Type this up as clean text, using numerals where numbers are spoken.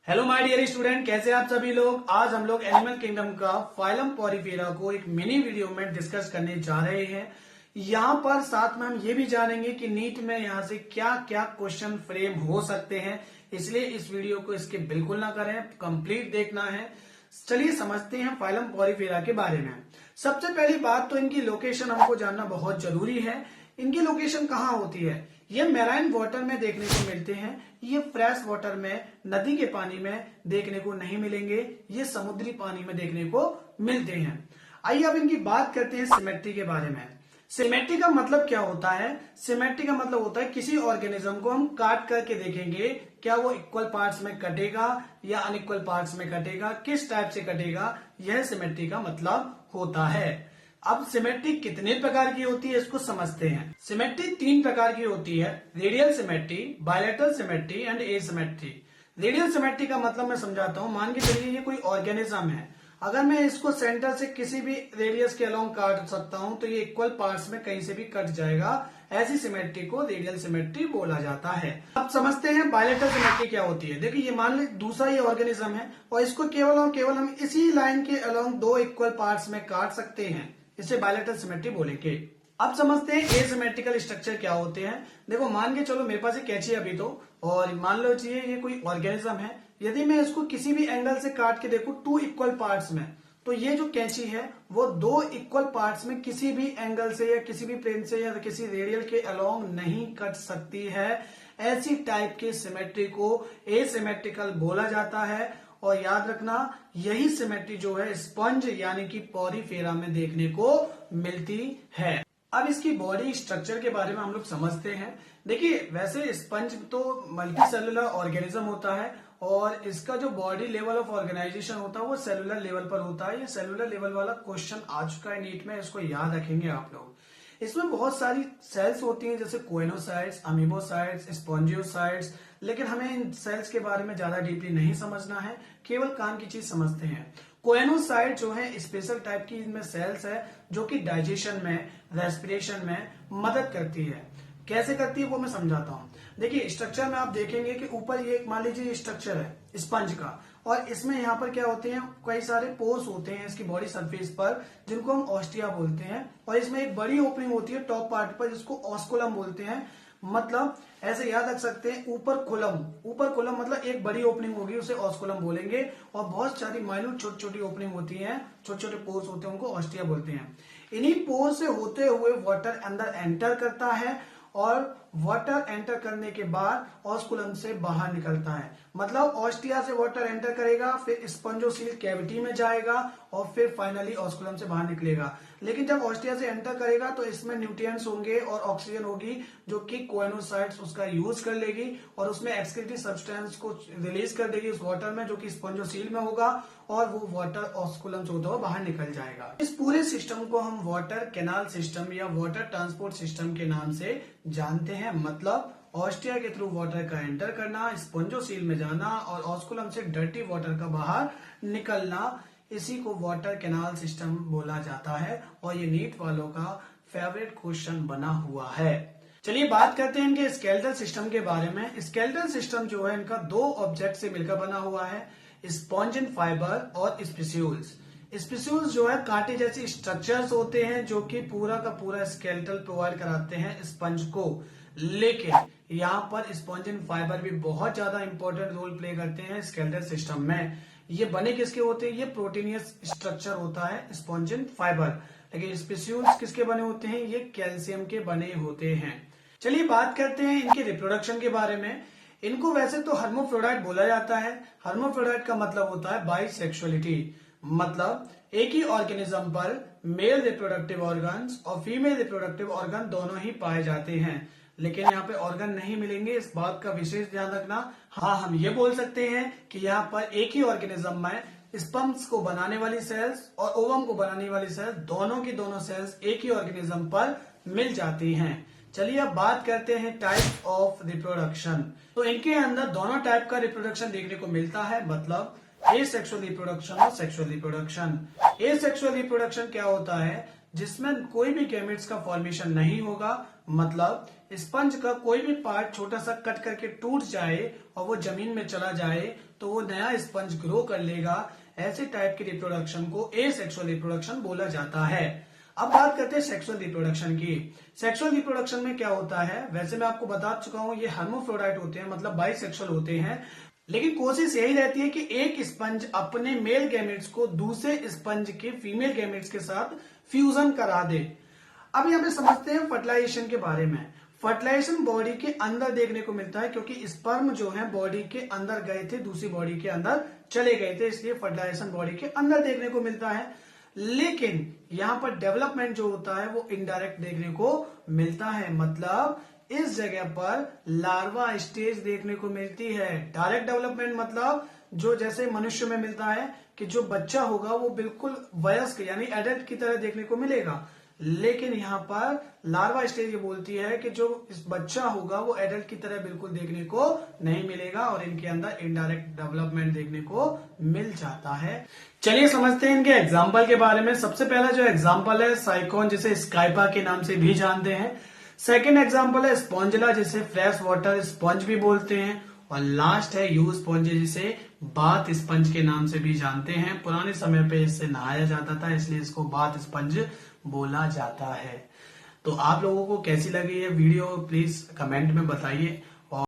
Hello my dear student, कैसे आप सभी लोग। आज हम लोग एनिमल किंगडम का फाइलम पॉरीफेरा को एक मिनी वीडियो में डिस्कस करने जा रहे हैं। यहाँ पर साथ में हम ये भी जानेंगे कि नीट में यहाँ से क्या क्या क्वेश्चन फ्रेम हो सकते हैं, इसलिए इस वीडियो को इसके बिल्कुल ना करें, कंप्लीट देखना है। चलिए समझते हैं फाइलम पॉरीफेरा के बारे में। सबसे पहली बात तो इनकी लोकेशन हमको जानना बहुत जरूरी है। इनकी लोकेशन कहाँ होती है? ये मैराइन वाटर में देखने को मिलते हैं। ये फ्रेश वाटर में, नदी के पानी में देखने को नहीं मिलेंगे। ये समुद्री पानी में देखने को मिलते हैं। आइए अब इनकी बात करते हैं सिमेट्री के बारे में। सिमेट्री का मतलब क्या होता है? सिमेट्री का मतलब होता है किसी ऑर्गेनिज्म को हम काट करके देखेंगे, क्या वो इक्वल पार्ट्स में कटेगा या अनइक्वल पार्ट्स में कटेगा, किस टाइप से कटेगा, यह सिमेट्री का मतलब होता है। अब सिमेट्री कितने प्रकार की होती है इसको समझते हैं। सिमेट्री 3 प्रकार की होती है: radial symmetry, bilateral symmetry and asymmetry. Radial symmetry का मतलब मैं समझाता हूँ। मान के चलिए ये कोई ऑर्गेनिज्म है, अगर मैं इसको सेंटर से किसी भी रेडियस के अलोंग काट सकता हूं तो ये इक्वल पार्ट्स में कहीं से भी कट जाएगा। ऐसी सिमेट्री को रेडियल सिमेट्री बोला जाता है। अब समझते हैं बायलैटरल सिमेट्री क्या होती है। देखिए, ये मान लीजिए दूसरा ये ऑर्गेनिज्म है और इसको केवल और केवल हम इसी लाइन के अलोंग 2 इक्वल पार्ट्स में काट सकते हैं, इसे बायलैटरल सिमेट्री बोलेंगे। अब समझते हैं एसिमेट्रिकल स्ट्रक्चर क्या होते हैं। देखो, मान के चलो मेरे पास एक कैंची है अभी तो, और मान लो चाहिए ये कोई ऑर्गेनिज्म है। यदि मैं इसको किसी भी एंगल से काट के देखूं 2 इक्वल पार्ट्स में, तो ये जो कैंची है वो 2 इक्वल पार्ट्स में किसी भी एंगल से या किसी भी प्लेन से या किसी रेडियल के अलोंग नहीं कट सकती है। ऐसी टाइप की सिमेट्री को एसिमेट्रिकल बोला जाता है। और याद रखना, यही सिमेट्री जो है स्पंज यानी कि पॉरीफेरा में देखने को मिलती है। अब इसकी बॉडी स्ट्रक्चर के बारे में हम लोग समझते हैं। देखिए, वैसे स्पंज तो मल्टी सेलुलर ऑर्गेनिज्म होता है और इसका जो बॉडी लेवल ऑफ ऑर्गेनाइजेशन होता है वो सेलुलर लेवल पर होता है। ये सेलुलर लेवल वाला क्वेश्चन आ चुका है नीट में, इसको याद रखेंगे आप लोग। इसमें बहुत सारी सेल्स होती हैं, जैसे कोएनोसाइट्स, अमीबोसाइट्स, स्पॉन्जियोसाइट्स, लेकिन हमें इन सेल्स के बारे में ज्यादा डीपली नहीं समझना है, केवल काम की चीज समझते हैं। कोएनोसाइट जो है स्पेशल टाइप की इनमें सेल्स है जो कि डाइजेशन में, रेस्पिरेशन में मदद करती है। कैसे करती है वो मैं समझाता हूँ। देखिए, स्ट्रक्चर में आप देखेंगे कि ऊपर ये मान लीजिए स्ट्रक्चर है स्पंज का, और इसमें यहाँ पर क्या होते हैं, कई सारे पोर्स होते हैं इसकी बॉडी सरफेस पर, जिनको हम ऑस्टिया बोलते हैं। और इसमें एक बड़ी ओपनिंग होती है टॉप पार्ट पर, जिसको ऑस्कुलम बोलते हैं। मतलब ऐसे याद रख सकते हैं, ऊपर कोलम मतलब एक बड़ी ओपनिंग होगी, उसे ऑस्कुलम बोलेंगे। और बहुत सारी माइन्यूट छोटी छोटी ओपनिंग होती हैं, छोटे छोटे पोर्स होते हैं, उनको ऑस्टिया बोलते हैं। इन्हीं पोर से होते हुए वाटर अंदर एंटर करता है और वाटर एंटर करने के बाद ऑस्कुलम से बाहर निकलता है। मतलब ऑस्टिया से वाटर एंटर करेगा, फिर स्पंजोसील कैविटी में जाएगा और फिर फाइनली ऑस्कुलम से बाहर निकलेगा। लेकिन जब ऑस्टिया से एंटर करेगा तो इसमें न्यूट्रिएंट्स होंगे और ऑक्सीजन होगी, जो कि कोएनोसाइट्स उसका यूज कर लेगी और उसमें एक्सक्रीटरी सब्सटेंस को रिलीज कर देगी उस वाटर में, जो कि स्पंजोसील में होगा, और वो वाटर ऑस्कुलम से होता हुआ बाहर निकल जाएगा। इस पूरे सिस्टम को हम वाटर कैनाल सिस्टम या वाटर ट्रांसपोर्ट सिस्टम के नाम से जानते हैं। मतलब ऑस्टिया के थ्रू वाटर का एंटर करना, स्पंजोसील में जाना और ऑस्कुलम से डर्टी वाटर का बाहर निकलना, इसी को वाटर कैनाल सिस्टम बोला जाता है। और ये नीट वालों का फेवरेट क्वेश्चन बना हुआ है। चलिए बात करते हैं इनके स्केलेटल सिस्टम के बारे में। स्केलेटल सिस्टम जो है इनका 2 ऑब्जेक्ट से मिलकर बना हुआ है, स्पॉन्ज एंड फाइबर और स्पिस्यूल्स। स्पिस्यूल्स जो है कांटे जैसे स्ट्रक्चर्स होते हैं जो कि पूरा का पूरा स्केलेटल प्रोवाइड कराते हैं स्पंज को। लेकिन यहाँ पर स्पॉन्ज एंड फाइबर भी बहुत ज्यादा इंपॉर्टेंट रोल प्ले करते हैं स्केलेटल सिस्टम में। ये बने किसके होते हैं? ये प्रोटीनियस स्ट्रक्चर होता है स्पॉन्ज एंड फाइबर। लेकिन स्पिस्यूल्स किसके बने होते हैं? ये कैल्शियम के बने होते हैं। चलिए बात करते हैं इनके रिप्रोडक्शन के बारे में। इनको वैसे तो हर्माफ्रोडाइट बोला जाता है। हर्माफ्रोडाइट का मतलब होता है बाइसेक्सुअलिटी, मतलब एक ही ऑर्गेनिज्म पर मेल रिप्रोडक्टिव ऑर्गन्स और फीमेल रिप्रोडक्टिव ऑर्गन दोनों ही पाए जाते हैं। लेकिन यहाँ पे ऑर्गन नहीं मिलेंगे, इस बात का विशेष ध्यान रखना। हाँ, हम ये बोल सकते हैं कि यहाँ पर एक ही ऑर्गेनिज्म में स्पर्म्स को बनाने वाली सेल्स और ओवम को बनाने वाली सेल्स, दोनों की दोनों सेल्स एक ही ऑर्गेनिज्म पर मिल जाती हैं। चलिए अब बात करते हैं टाइप ऑफ रिप्रोडक्शन। तो इनके अंदर दोनों टाइप का रिप्रोडक्शन देखने को मिलता है, मतलब एसेक्सुअल रिप्रोडक्शन और सेक्सुअल रिप्रोडक्शन। एसेक्सुअल रिप्रोडक्शन क्या होता है? जिसमें कोई भी गैमेट्स का फॉर्मेशन नहीं होगा, मतलब स्पंज का कोई भी पार्ट छोटा सा कट करके टूट जाए और वो जमीन में चला जाए तो वो नया स्पंज ग्रो कर लेगा। ऐसे टाइप की रिप्रोडक्शन को एसेक्सुअल रिप्रोडक्शन बोला जाता है। अब बात करते हैं सेक्सुअल रिप्रोडक्शन की। सेक्सुअल रिप्रोडक्शन में क्या होता है, वैसे मैं आपको बता चुका हूं ये हर्माफ्रोडाइट होते हैं, मतलब बाइसेक्सुअल होते हैं, लेकिन कोशिश यही रहती है कि एक स्पंज अपने मेल गैमेट्स को दूसरे स्पंज के फीमेल गैमेट्स के साथ फ्यूजन करा दे। अब यहाँ पे समझते हैं फर्टिलाइजेशन के बारे में। फर्टिलाइजेशन बॉडी के अंदर देखने को मिलता है, क्योंकि स्पर्म जो है बॉडी के अंदर गए थे, दूसरी बॉडी के अंदर चले गए थे, इसलिए फर्टिलाइजेशन बॉडी के अंदर देखने को मिलता है। लेकिन यहाँ पर डेवलपमेंट जो होता है वो इनडायरेक्ट देखने को मिलता है, मतलब इस जगह पर लार्वा स्टेज देखने को मिलती है। डायरेक्ट डेवलपमेंट मतलब जो जैसे मनुष्य में मिलता है कि जो बच्चा होगा वो बिल्कुल वयस्क यानी एडल्ट की तरह देखने को मिलेगा, लेकिन यहाँ पर लार्वा स्टेज ये बोलती है कि जो इस बच्चा होगा वो एडल्ट की तरह बिल्कुल देखने को नहीं मिलेगा और इनके अंदर इनडायरेक्ट डेवलपमेंट देखने को मिल जाता है। चलिए समझते हैं इनके एग्जाम्पल के बारे में। सबसे पहला जो एग्जाम्पल है साइकोन, जिसे स्काइपा के नाम से भी जानते हैं। सेकेंड एग्जाम्पल है स्पॉन्जिला, जिसे फ्रेश वाटर स्पंज भी बोलते हैं। और लास्ट है यू स्पॉन्ज, जिसे बाथ स्पंज के नाम से भी जानते हैं। पुराने समय पे इससे नहाया जाता था, इसलिए इसको बाथ स्पंज बोला जाता है। तो आप लोगों को कैसी लगी ये वीडियो प्लीज कमेंट में बताइए।